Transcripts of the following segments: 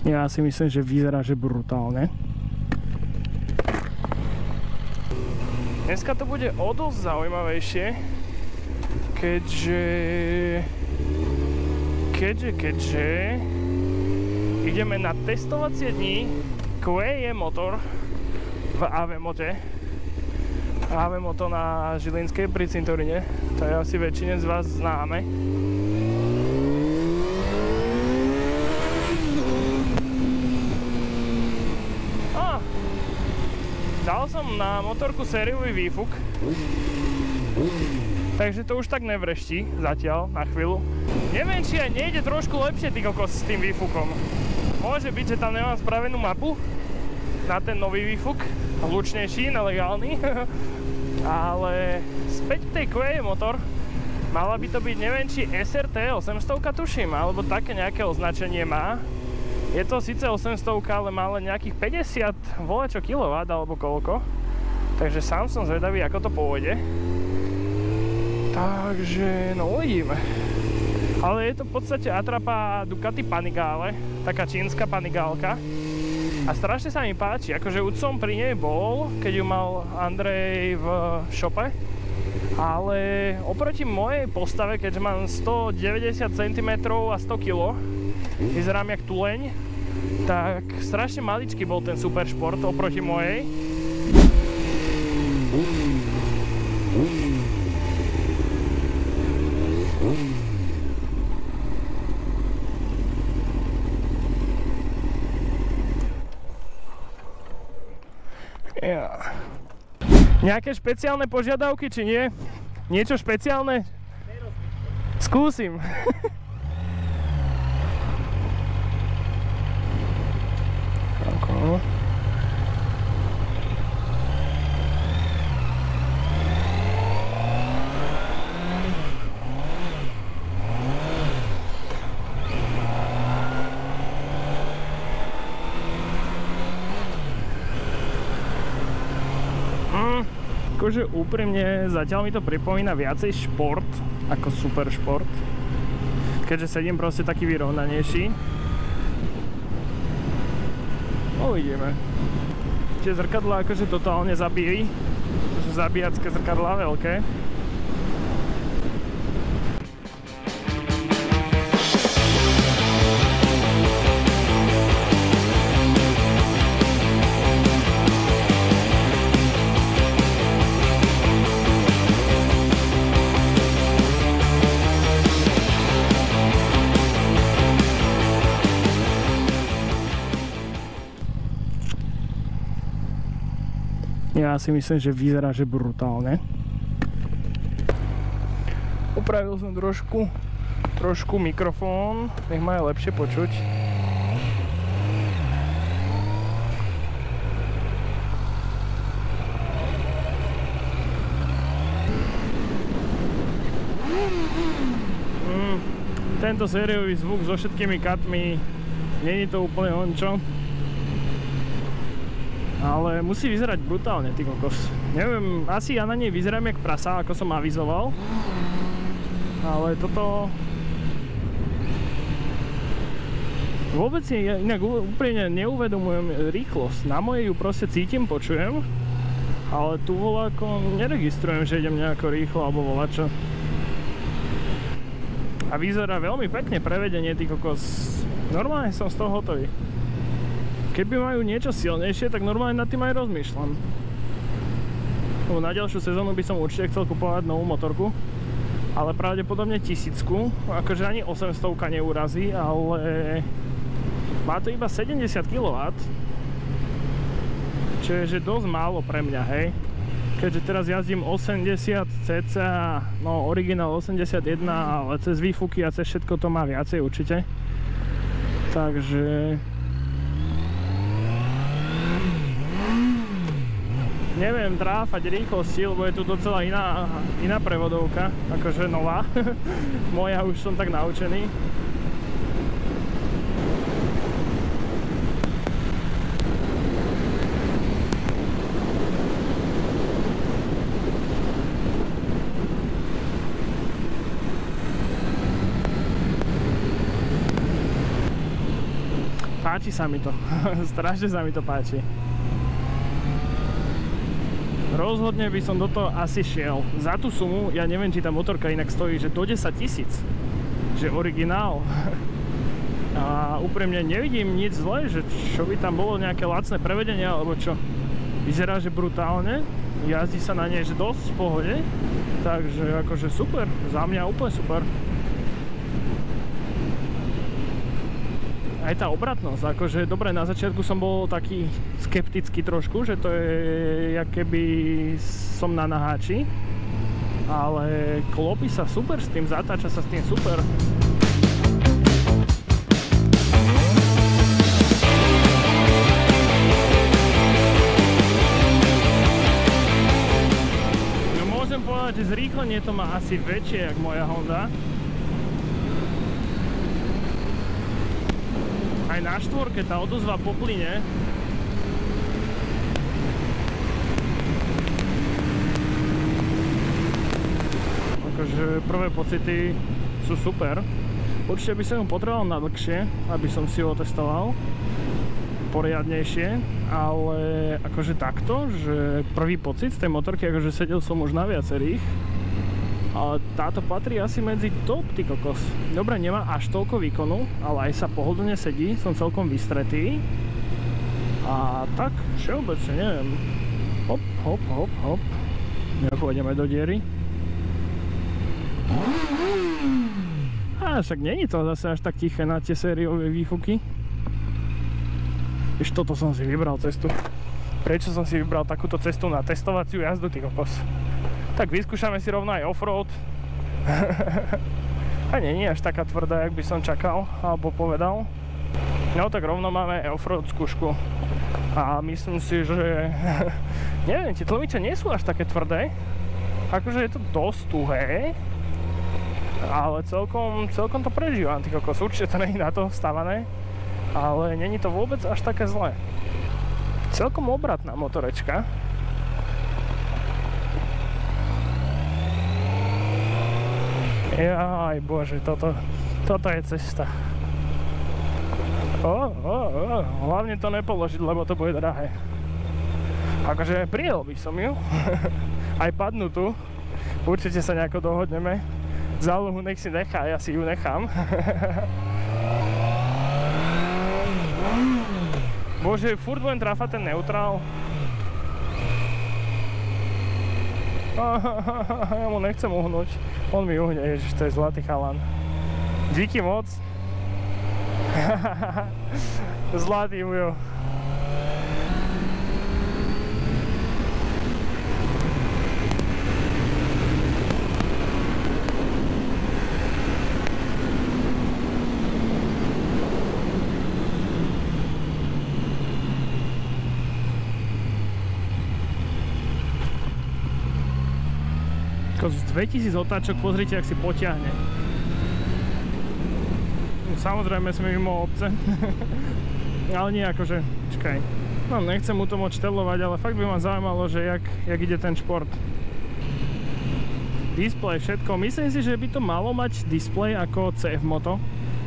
Ja si myslím, že vyzerá, že brutálne. Dneska to bude o dosť zaujímavejšie, keďže ideme na testovacie dni QE motor v AV Mote. AV Moto na Žilinskej pri cintoríne, to je asi väčšine z vás známe. Dal som na motorku sériový výfuk, takže to už tak nevreští zatiaľ na chvíľu. Neviem, či aj nejde trošku lepšie ty kokos s tým výfukom. Môže byť, že tam nemám spravenú mapu na ten nový výfuk, hlučnejší, nelegálny. Ale späť k tej QE motor, mala by to byť, neviem, či SRT 800 tuším, alebo také nejaké označenie má. Je to síce 800, ale má len nejakých 50 volečo kilowatt alebo koľko. Takže sám som zvedavý, ako to pôjde. Takže, no uvidíme. Ale je to v podstate atrapa Ducati Panigale, taká čínska panigálka. A strašne sa mi páči, akože už som pri nej bol, keď ju mal Andrej v šope. Ale oproti mojej postave, keďže mám 190 cm a 100 kg, vyzerám jak tuleň, tak strašne maličký bol ten Super Sport oproti mojej. Ja. Nejaké špeciálne požiadavky, či nie? Niečo špeciálne? Skúsim. Akože úprimne, zatiaľ mi to pripomína viacej šport ako Super Šport, keďže sedím proste taký vyrovnanejší. Uvidíme. Tie zrkadlá akože totálne zabíjí, to sú zabíjacké zrkadlá veľké. Ja si myslím, že vyzerá, že brutálne. Upravil som trošku mikrofón, nech ma je lepšie počuť. Tento sériový zvuk so všetkými katmi, není to úplne hončo. Ale musí vyzerať brutálne, ty kokos. Neviem, asi ja na nej vyzerám jak prasa, ako som avizoval. Ale toto... Vôbec si inak úplne neuvedomujem rýchlosť. Na mojej ju proste cítim, počujem. Ale tu voľako neregistrujem, že idem nejako rýchlo alebo voľačo. A vyzerá veľmi pekne prevedenie, ty kokos. Normálne som z toho hotový. Keby majú niečo silnejšie, tak normálne nad tým aj rozmýšľam. Na ďalšiu sezónu by som určite chcel kupovať novú motorku, ale pravdepodobne 1000, akože ani 800 neurazí, ale má to iba 70 kW, čo je že dosť málo pre mňa, hej. Keďže teraz jazdím 80 cca, no originál 81, ale cez výfuky a cez všetko to má viacej určite. Takže... neviem tráfať rýchlosti, lebo je tu docela iná prevodovka, akože nová. Moja už som tak naučený. páči sa mi to. Strašne sa mi to páči. Rozhodne by som do toho asi šiel. Za tú sumu, ja neviem, či tá motorka inak stojí, že do 10 000. Že originál. A úprimne nevidím nič zlé, že čo by tam bolo nejaké lacné prevedenie, alebo čo. Vyzerá, že brutálne. Jazdí sa na nej, že dosť v pohode. Takže akože super. Za mňa úplne super. Aj tá obratnosť, akože dobre, na začiatku som bol taký skeptický trošku, že to je jak keby som na naháči, ale klopí sa super s tým, zatáča sa s tým super. No môžem povedať, že zrýchlenie to má asi väčšie jak moja Honda. Aj na štvorke tá odozva po plyne akože prvé pocity sú super. Určite by som ju potreboval na dlhšie, aby som si ho testoval poriadnejšie, ale akože takto, že prvý pocit z tej motorky, akože sedel som už na viacerých, ale táto patrí asi medzi top, ty kokos. Dobre, nemá až toľko výkonu, ale aj sa pohodlne sedí, som celkom vystretý. A tak, všeobecne, neviem. Hop, hop, hop, hop. Nepôjdeme do diery. A však není to zase až tak tiché na tie sériové výfuky. Ešte toto som si vybral cestu. Prečo som si vybral takúto cestu na testovaciu jazdu, ty kokos? Tak vyskúšame si rovno aj offroad. A nie je až taká tvrdá, jak by som čakal, alebo povedal. No tak rovno máme offroad skúšku. A myslím si, že... neviem, tie tlmiče nie sú až také tvrdé. Akože je to dosť tuhé. Ale celkom to prežívam, ty kokos. Určite to nie je na to stavané. Ale není to vôbec až také zlé. Celkom obratná motorečka. Jaj bože, toto je cesta. Hlavne to nepoložiť, lebo to bude drahé. Akože prijel by som ju. Aj padnutú. Určite sa nejako dohodneme. Zálohu nech si nechá, ja si ju nechám. Bože, furt len trafa ten neutrál. Ja mu nechcem uhnúť. On mi uhne, ježiš, to je zlatý chalan. Díky moc. Zlatý ujo. Z 2000 otáčok, pozrite, ak si potiahne. Samozrejme sme mimo obce. Ale nie akože, čakaj. No nechcem mu to moc štelovať, ale fakt by ma zaujímalo, že jak ide ten šport. Display, všetko. Myslím si, že by to malo mať display ako CF Moto.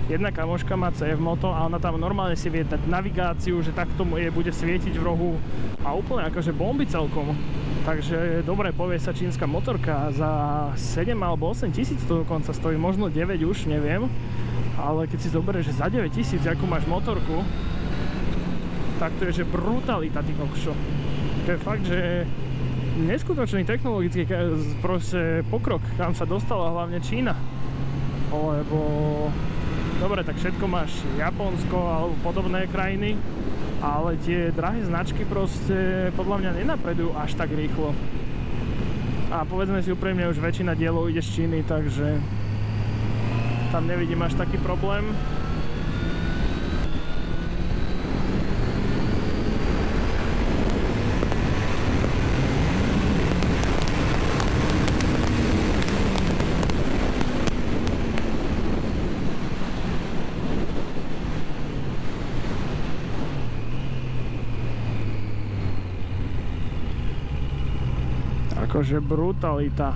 Jedna kamoška má CF Moto a ona tam normálne si vie dať navigáciu, že takto bude svietiť v rohu a úplne akože bomby celkom. Takže dobre, povie sa čínska motorka, za 7 alebo 8 tisíc to dokonca stojí, možno 9 už, neviem. Ale keď si zoberieš, že za 9 tisíc, akú máš motorku, tak to je že brutalita, ty kokšo. To je fakt, že neskutočný technologický proste pokrok, kam sa dostala hlavne Čína. Lebo, dobre, tak všetko máš Japonsko alebo podobné krajiny, ale tie drahé značky proste podľa mňa nenapredujú až tak rýchlo. A povedzme si úprimne, už väčšina dielov ide z Číny, takže tam nevidím až taký problém. Akože brutalita.